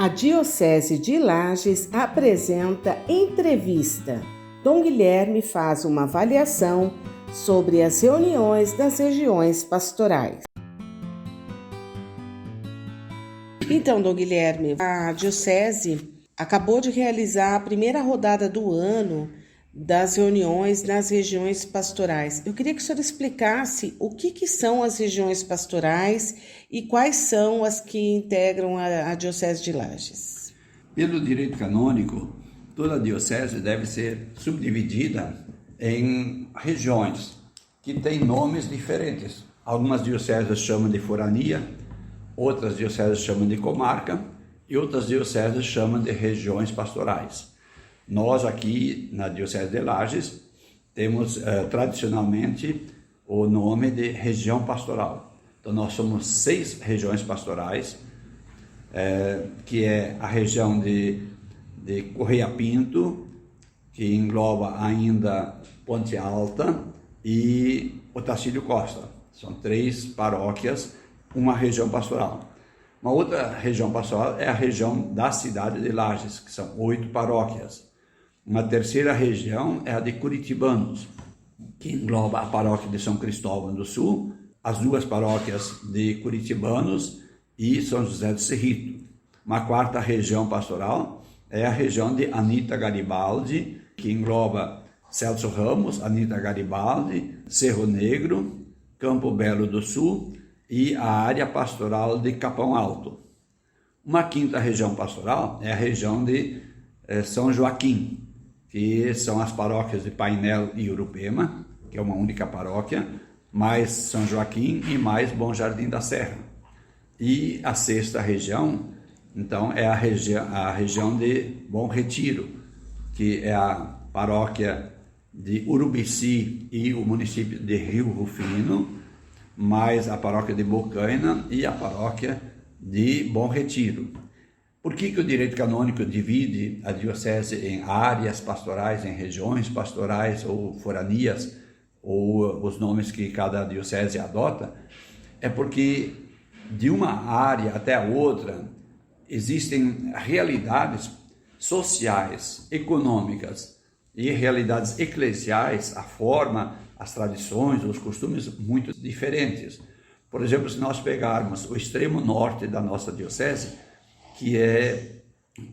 A Diocese de Lages apresenta entrevista. Dom Guilherme faz uma avaliação sobre as reuniões das regiões pastorais. Então, Dom Guilherme, a Diocese acabou de realizar a primeira rodada do ano das reuniões nas regiões pastorais. Eu queria que o senhor explicasse o que são as regiões pastorais e quais são as que integram a Diocese de Lages. Pelo direito canônico, toda a diocese deve ser subdividida em regiões que têm nomes diferentes. Algumas dioceses chamam de forania, outras dioceses chamam de comarca e outras dioceses chamam de regiões pastorais. Nós aqui na Diocese de Lages temos tradicionalmente o nome de região pastoral. Então nós somos 6 regiões pastorais, que é a região de Correia Pinto, que engloba ainda Ponte Alta e Otacílio Costa. São 3 paróquias, uma região pastoral. Uma outra região pastoral é a região da cidade de Lages, que são 8 paróquias. Uma terceira região é a de Curitibanos, que engloba a paróquia de São Cristóvão do Sul, as 2 paróquias de Curitibanos e São José do Cerrito. Uma quarta região pastoral é a região de Anita Garibaldi, que engloba Celso Ramos, Anita Garibaldi, Cerro Negro, Campo Belo do Sul e a área pastoral de Capão Alto. Uma quinta região pastoral é a região de São Joaquim, que são as paróquias de Painel e Urupema, que é uma única paróquia, mais São Joaquim e mais Bom Jardim da Serra. E a sexta região, então, é a região de Bom Retiro, que é a paróquia de Urubici e o município de Rio Rufino, mais a paróquia de Bocaina e a paróquia de Bom Retiro. Por que o direito canônico divide a diocese em áreas pastorais, em regiões pastorais ou foranias, ou os nomes que cada diocese adota? É porque de uma área até a outra existem realidades sociais, econômicas e realidades eclesiais, a forma, as tradições, os costumes muito diferentes. Por exemplo, se nós pegarmos o extremo norte da nossa diocese, que é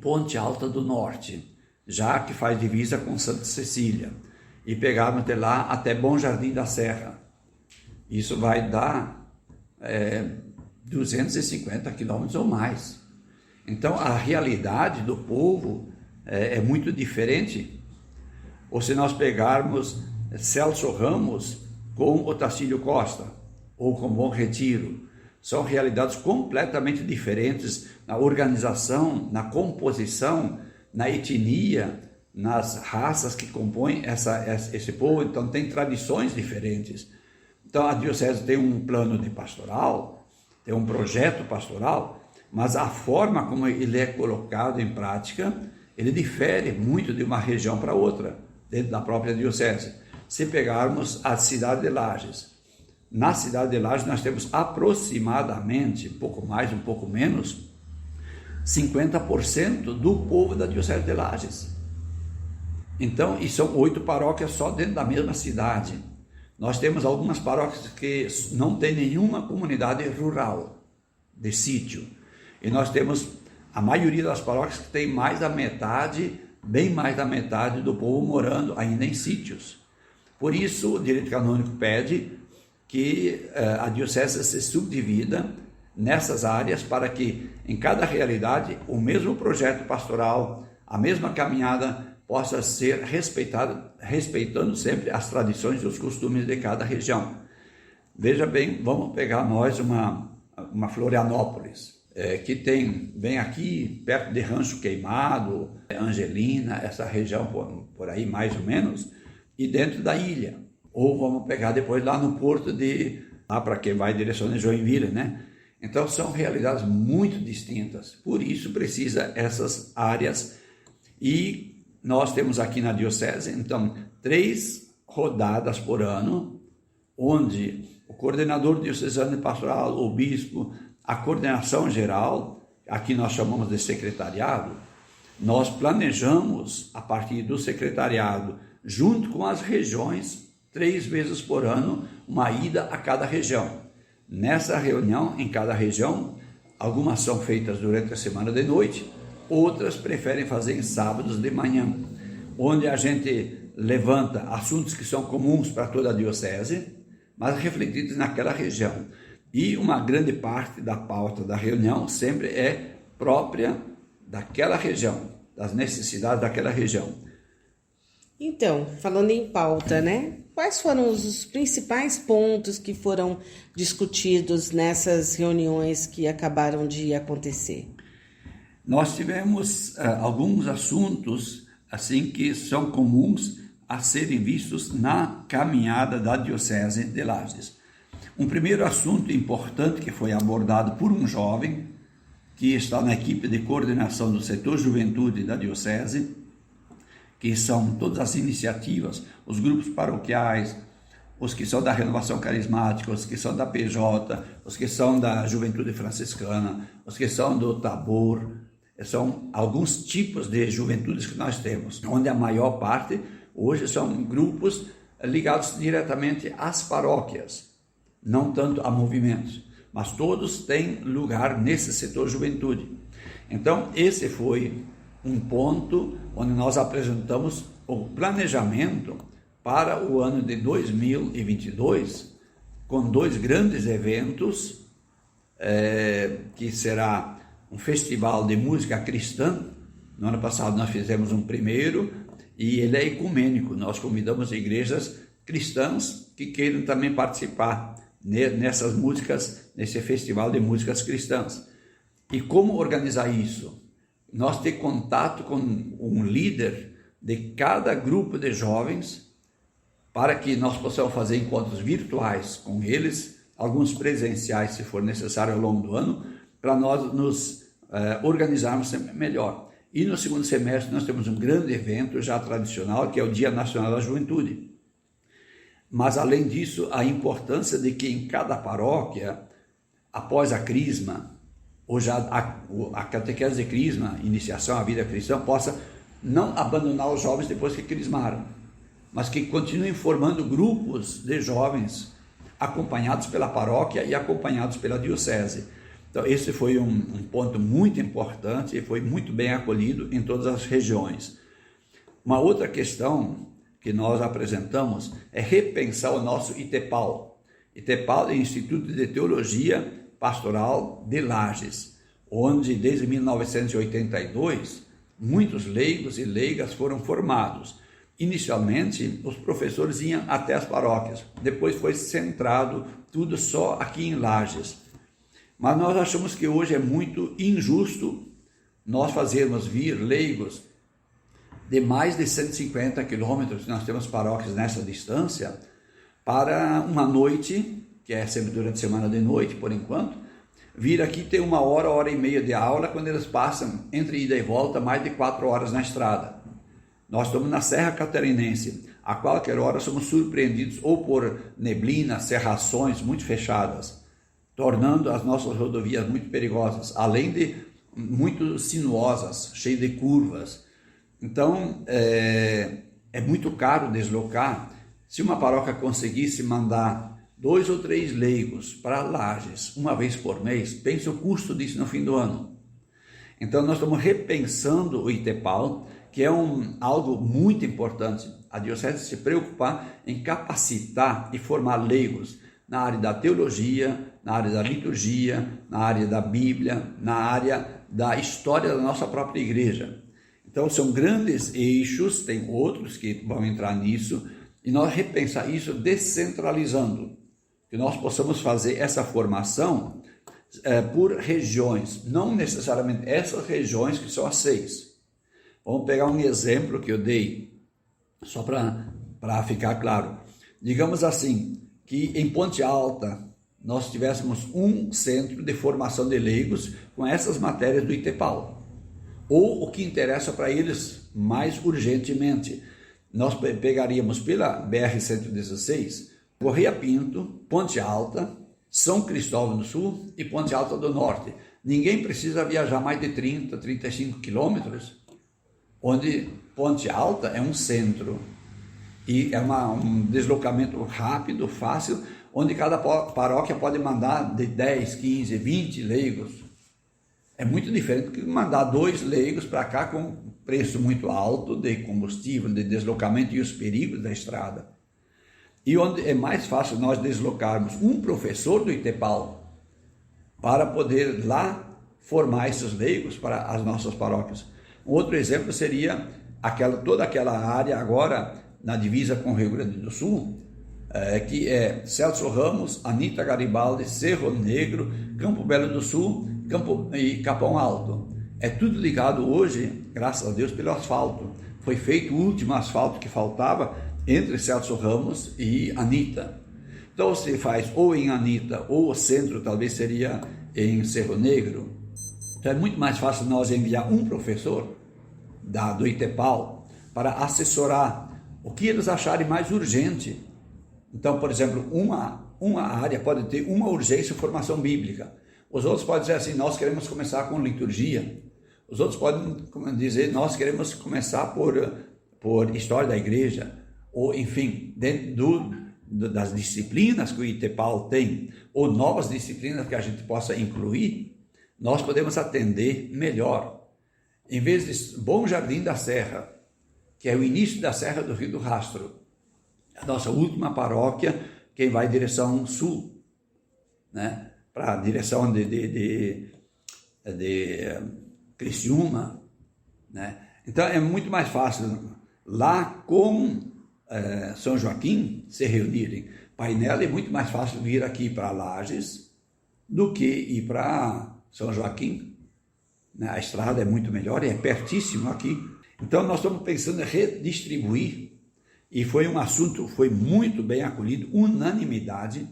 Ponte Alta do Norte, já que faz divisa com Santa Cecília, e pegarmos de lá até Bom Jardim da Serra. Isso vai dar 250 quilômetros ou mais. Então, a realidade do povo é muito diferente. Ou se nós pegarmos Celso Ramos com Otacílio Costa, ou com Bom Retiro, são realidades completamente diferentes na organização, na composição, na etnia, nas raças que compõem esse povo. Então tem tradições diferentes. Então a diocese tem um plano de pastoral, tem um projeto pastoral, mas a forma como ele é colocado em prática, ele difere muito de uma região para outra, dentro da própria diocese. Se pegarmos a cidade de Lages, na cidade de Lages nós temos aproximadamente, um pouco mais, um pouco menos, 50% do povo da Diocese de Lages. Então, e são 8 paróquias só dentro da mesma cidade. Nós temos algumas paróquias que não tem nenhuma comunidade rural, de sítio. E nós temos a maioria das paróquias que tem mais da metade, bem mais da metade do povo morando ainda em sítios. Por isso, o direito canônico pede que a diocese se subdivida nessas áreas para que em cada realidade o mesmo projeto pastoral, a mesma caminhada possa ser respeitado, respeitando sempre as tradições e os costumes de cada região. Veja bem, vamos pegar nós uma Florianópolis, que tem bem aqui, perto de Rancho Queimado, Angelina, essa região por aí mais ou menos, e dentro da ilha. Ou vamos pegar depois lá no porto lá para quem vai em direção de Joinville, né? Então são realidades muito distintas, por isso precisa essas áreas. E nós temos aqui na diocese, então, 3 rodadas por ano, onde o coordenador diocesano e pastoral, o bispo, a coordenação geral, aqui nós chamamos de secretariado, nós planejamos, a partir do secretariado, junto com as regiões, 3 vezes por ano, uma ida a cada região. Nessa reunião, em cada região, algumas são feitas durante a semana de noite, outras preferem fazer em sábados de manhã, onde a gente levanta assuntos que são comuns para toda a diocese, mas refletidos naquela região. E uma grande parte da pauta da reunião sempre é própria daquela região, das necessidades daquela região. Então, falando em pauta, né? Quais foram os principais pontos que foram discutidos nessas reuniões que acabaram de acontecer? Nós tivemos alguns assuntos assim que são comuns a serem vistos na caminhada da Diocese de Lages. Um primeiro assunto importante que foi abordado por um jovem que está na equipe de coordenação do setor juventude da Diocese, que são todas as iniciativas, os grupos paroquiais, os que são da renovação carismática, os que são da PJ, os que são da juventude franciscana, os que são do Tabor. São alguns tipos de juventudes que nós temos, onde a maior parte hoje são grupos ligados diretamente às paróquias, não tanto a movimentos, mas todos têm lugar nesse setor juventude. Então, esse foi um ponto onde nós apresentamos o planejamento para o ano de 2022, com 2 grandes eventos, que será um festival de música cristã. No ano passado nós fizemos um primeiro, e ele é ecumênico. Nós convidamos igrejas cristãs que queiram também participar nessas músicas, nesse festival de músicas cristãs. E como organizar isso? Nós ter contato com um líder de cada grupo de jovens, para que nós possamos fazer encontros virtuais com eles, alguns presenciais se for necessário ao longo do ano, para nós nos organizarmos melhor. E no segundo semestre nós temos um grande evento já tradicional, que é o Dia Nacional da Juventude. Mas além disso, a importância de que em cada paróquia, após a crisma, ou já a catequese de crisma, iniciação à vida cristã, possa não abandonar os jovens depois que crismaram, mas que continuem formando grupos de jovens acompanhados pela paróquia e acompanhados pela diocese. Então, esse foi um ponto muito importante e foi muito bem acolhido em todas as regiões. Uma outra questão que nós apresentamos é repensar o nosso ITEPAL. ITEPAL é o Instituto de Teologia Pastoral de Lages, onde desde 1982 muitos leigos e leigas foram formados. Inicialmente, os professores iam até as paróquias, depois foi centrado tudo só aqui em Lages. Mas nós achamos que hoje é muito injusto nós fazermos vir leigos de mais de 150 quilômetros, nós temos paróquias nessa distância, para uma noite, que é sempre durante a semana de noite, por enquanto, vir aqui ter 1 hora, 1h30 de aula, quando eles passam, entre ida e volta, mais de 4 horas na estrada. Nós estamos na Serra Catarinense, a qualquer hora somos surpreendidos ou por neblina, cerrações muito fechadas, tornando as nossas rodovias muito perigosas, além de muito sinuosas, cheias de curvas. Então, é muito caro deslocar. Se uma paróquia conseguisse mandar 2 ou 3 leigos para Lages uma vez por mês, pense o custo disso no fim do ano. Então, nós estamos repensando o ITEPAL, que é algo muito importante. A diocese se preocupar em capacitar e formar leigos na área da teologia, na área da liturgia, na área da Bíblia, na área da história da nossa própria igreja. Então, são grandes eixos, tem outros que vão entrar nisso, e nós repensar isso descentralizando, que nós possamos fazer essa formação por regiões, não necessariamente essas regiões que são as 6. Vamos pegar um exemplo que eu dei, só para ficar claro. Digamos assim, que em Ponte Alta nós tivéssemos um centro de formação de leigos com essas matérias do ITEPAL. Ou o que interessa para eles mais urgentemente. Nós pegaríamos pela BR-116, Correia Pinto, Ponte Alta, São Cristóvão do Sul e Ponte Alta do Norte. Ninguém precisa viajar mais de 30, 35 quilômetros, onde Ponte Alta é um centro. E é um deslocamento rápido, fácil, onde cada paróquia pode mandar de 10, 15, 20 leigos. É muito diferente do que mandar 2 leigos para cá com preço muito alto de combustível, de deslocamento e os perigos da estrada. E onde é mais fácil nós deslocarmos um professor do ITEPAL para poder lá formar esses leigos para as nossas paróquias. Um outro exemplo seria toda aquela área agora na divisa com o Rio Grande do Sul, que é Celso Ramos, Anita Garibaldi, Cerro Negro, Campo Belo do Sul e Capão Alto. É tudo ligado hoje, graças a Deus, pelo asfalto. Foi feito o último asfalto que faltava entre Celso Ramos e Anita. Então você faz ou em Anita, ou o centro talvez seria em Cerro Negro. Então é muito mais fácil nós enviar um professor do ITEPAL para assessorar o que eles acharem mais urgente. Então, por exemplo, uma área pode ter uma urgência de formação bíblica. Os outros podem dizer assim, nós queremos começar com liturgia. Os outros podem dizer, nós queremos começar por história da igreja. Ou, enfim, dentro das disciplinas que o ITEPAL tem, ou novas disciplinas que a gente possa incluir, nós podemos atender melhor. Em vez de Bom Jardim da Serra, que é o início da Serra do Rio do Rastro, a nossa última paróquia, quem vai em direção sul, né? Para a direção de Criciúma, né? Então é muito mais fácil lá com São Joaquim se reunirem. Painel é muito mais fácil vir aqui para Lages do que ir para São Joaquim, né? A estrada é muito melhor e é pertíssimo aqui. Então nós estamos pensando em redistribuir, e foi um assunto, foi muito bem acolhido, unanimidade.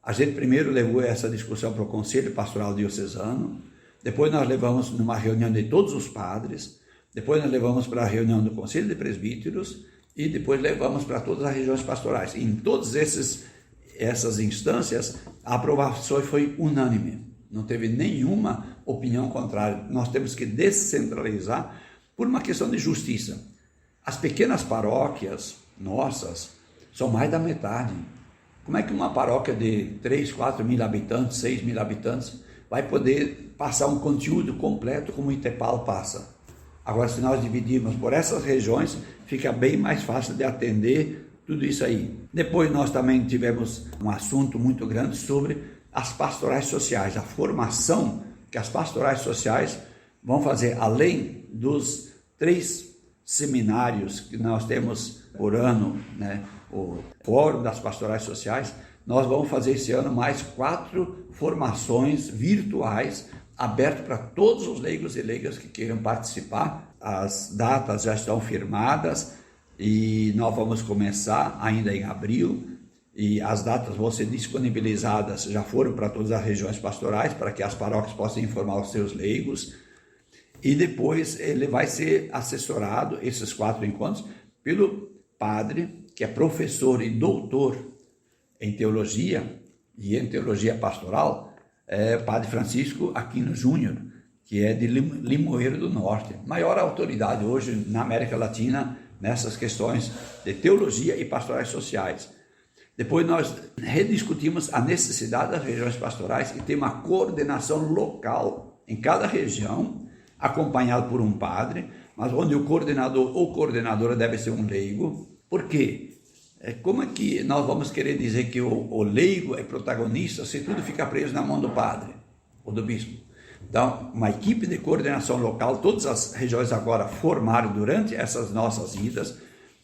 A gente primeiro levou essa discussão para o Conselho Pastoral Diocesano, depois nós levamos numa reunião de todos os padres, depois nós levamos para a reunião do Conselho de Presbíteros, e depois levamos para todas as regiões pastorais. Em todas essas instâncias, a aprovação foi unânime, não teve nenhuma opinião contrária. Nós temos que descentralizar por uma questão de justiça. As pequenas paróquias nossas são mais da metade. Como é que uma paróquia de 3, 4 mil habitantes, 6 mil habitantes, vai poder passar um conteúdo completo como o ITEPAL passa? Agora, se nós dividirmos por essas regiões, fica bem mais fácil de atender tudo isso aí. Depois nós também tivemos um assunto muito grande sobre as pastorais sociais, a formação que as pastorais sociais vão fazer, além dos 3 seminários que nós temos por ano, né? O Fórum das Pastorais Sociais, nós vamos fazer esse ano mais 4 formações virtuais, abertas para todos os leigos e leigas que queiram participar. As datas já estão firmadas e nós vamos começar ainda em abril, e as datas vão ser disponibilizadas, já foram para todas as regiões pastorais, para que as paróquias possam informar os seus leigos. E depois ele vai ser assessorado, esses 4 encontros, pelo padre, que é professor e doutor em teologia e em teologia pastoral, padre Francisco Aquino Júnior, que é de Limoeiro do Norte, maior autoridade hoje na América Latina nessas questões de teologia e pastorais sociais. Depois nós rediscutimos a necessidade das regiões pastorais e tem uma coordenação local em cada região, acompanhado por um padre, mas onde o coordenador ou coordenadora deve ser um leigo. Por quê? Como é que nós vamos querer dizer que o leigo é protagonista se tudo fica preso na mão do padre ou do bispo? Então, uma equipe de coordenação local, todas as regiões agora formaram durante essas nossas idas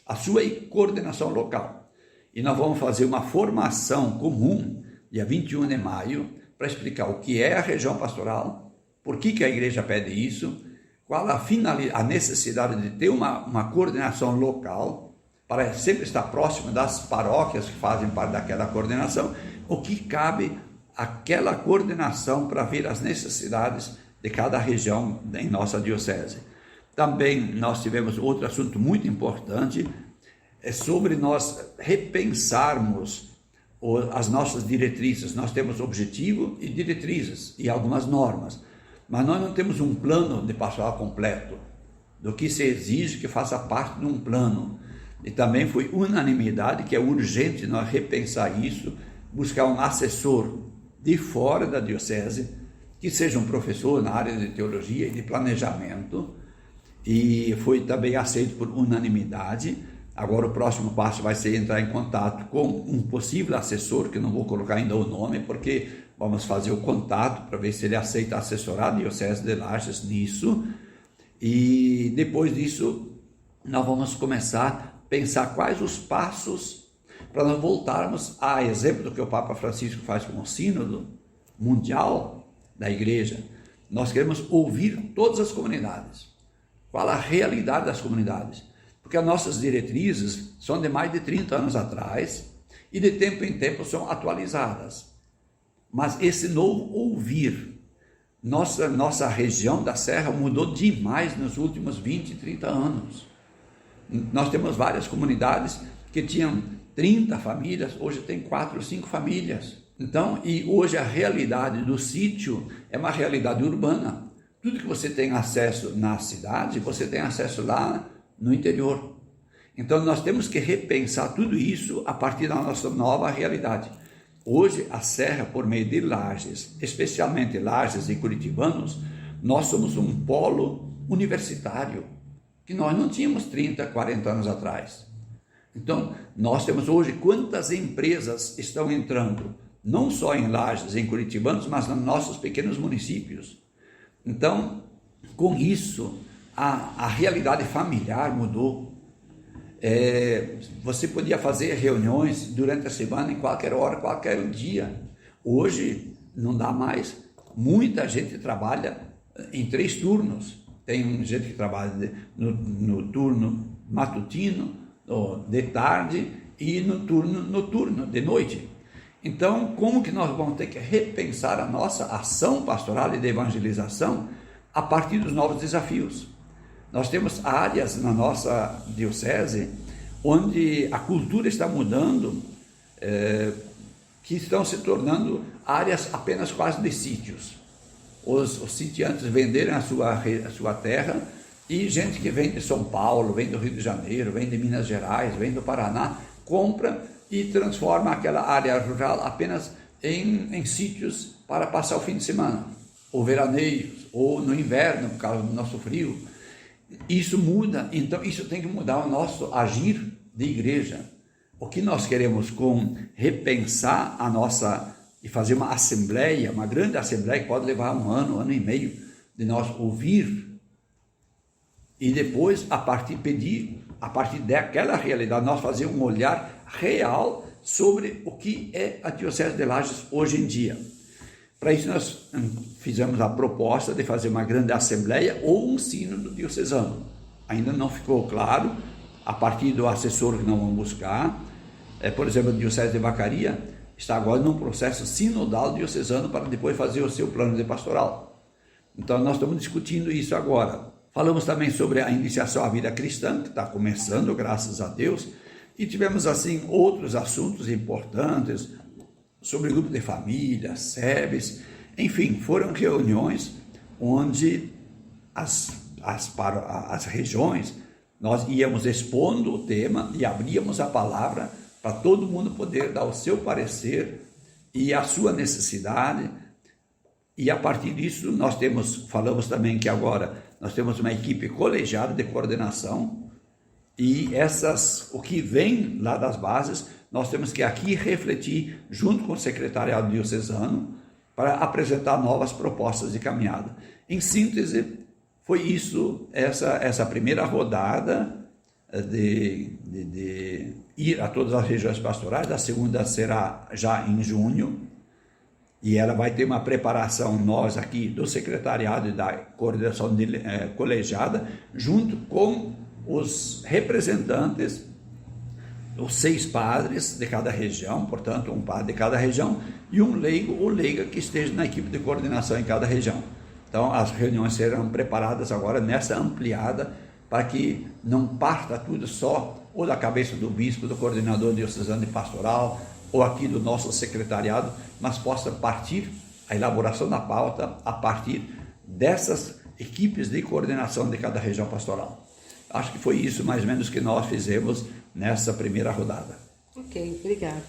a sua coordenação local. E nós vamos fazer uma formação comum, dia 21 de maio, para explicar o que é a região pastoral, por que a igreja pede isso, qual a necessidade de ter uma coordenação local, para sempre estar próximo das paróquias que fazem parte daquela coordenação, o que cabe àquela coordenação para ver as necessidades de cada região em nossa diocese. Também nós tivemos outro assunto muito importante, sobre nós repensarmos as nossas diretrizes. Nós temos objetivo e diretrizes e algumas normas, mas nós não temos um plano de pastoral completo, do que se exige que faça parte de um plano. E também foi unanimidade que é urgente nós repensar isso, buscar um assessor de fora da diocese, que seja um professor na área de teologia e de planejamento, e foi também aceito por unanimidade. Agora o próximo passo vai ser entrar em contato com um possível assessor, que eu não vou colocar ainda o nome, porque vamos fazer o contato para ver se ele aceita assessorar a Diocese de Lages nisso, e depois disso nós vamos começar a pensar quais os passos para nós voltarmos a exemplo do que o Papa Francisco faz com o Sínodo Mundial da Igreja. Nós queremos ouvir todas as comunidades, qual a realidade das comunidades, porque as nossas diretrizes são de mais de 30 anos atrás e de tempo em tempo são atualizadas. Mas esse novo ouvir, nossa região da Serra mudou demais nos últimos 20, 30 anos. Nós temos várias comunidades que tinham 30 famílias, hoje tem 4 ou 5 famílias. Então, e hoje a realidade do sítio é uma realidade urbana. Tudo que você tem acesso na cidade, você tem acesso lá no interior. Então nós temos que repensar tudo isso a partir da nossa nova realidade. Hoje a Serra, por meio de Lages, especialmente Lages e curitibanos, nós somos um polo universitário que nós não tínhamos 30, 40 anos atrás. Então nós temos hoje quantas empresas estão entrando, não só em Lages, em curitibanos, mas nos nossos pequenos municípios. Então, com isso, a realidade familiar mudou. Você podia fazer reuniões durante a semana, em qualquer hora, qualquer dia. Hoje, não dá mais. Muita gente trabalha em 3 turnos. Tem gente que trabalha no turno matutino, de tarde, e no turno noturno, de noite. Então, como que nós vamos ter que repensar a nossa ação pastoral e de evangelização a partir dos novos desafios? Nós temos áreas na nossa diocese onde a cultura está mudando, que estão se tornando áreas apenas quase de sítios. Os sitiantes venderam a sua terra, e gente que vem de São Paulo, vem do Rio de Janeiro, vem de Minas Gerais, vem do Paraná, compra e transforma aquela área rural apenas em sítios para passar o fim de semana, ou veraneios, ou no inverno, por causa do nosso frio. Isso muda, então isso tem que mudar o nosso agir de igreja. O que nós queremos com repensar a nossa, e fazer uma assembleia, uma grande assembleia que pode levar um ano e meio, de nós ouvir, e depois, a partir daquela realidade, nós fazer um olhar real sobre o que é a Diocese de Lages hoje em dia. Para isso nós fizemos a proposta de fazer uma grande assembleia ou um sínodo diocesano. Ainda não ficou claro, a partir do assessor que nós vamos buscar. Por exemplo, a Diocese de Vacaria está agora num processo sinodal diocesano para depois fazer o seu plano de pastoral. Então nós estamos discutindo isso agora. Falamos também sobre a iniciação à vida cristã, que está começando, graças a Deus, e tivemos assim outros assuntos importantes, sobre grupo de família, SEBs, enfim, foram reuniões onde as regiões, nós íamos expondo o tema e abríamos a palavra para todo mundo poder dar o seu parecer e a sua necessidade, e a partir disso nós falamos também que agora nós temos uma equipe colegiada de coordenação, e o que vem lá das bases, nós temos que aqui refletir junto com o secretariado diocesano para apresentar novas propostas de caminhada. Em síntese, foi isso, essa primeira rodada de ir a todas as regiões pastorais. A segunda será já em junho, e ela vai ter uma preparação, nós aqui do secretariado e da coordenação colegiada, junto com os representantes, os 6 padres de cada região, portanto um padre de cada região, e um leigo ou leiga que esteja na equipe de coordenação em cada região. Então as reuniões serão preparadas agora nessa ampliada, para que não parta tudo só ou da cabeça do bispo, do coordenador diocesano de pastoral, ou aqui do nosso secretariado, mas possa partir a elaboração da pauta a partir dessas equipes de coordenação de cada região pastoral. Acho que foi isso mais ou menos que nós fizemos nessa primeira rodada. Ok, obrigada.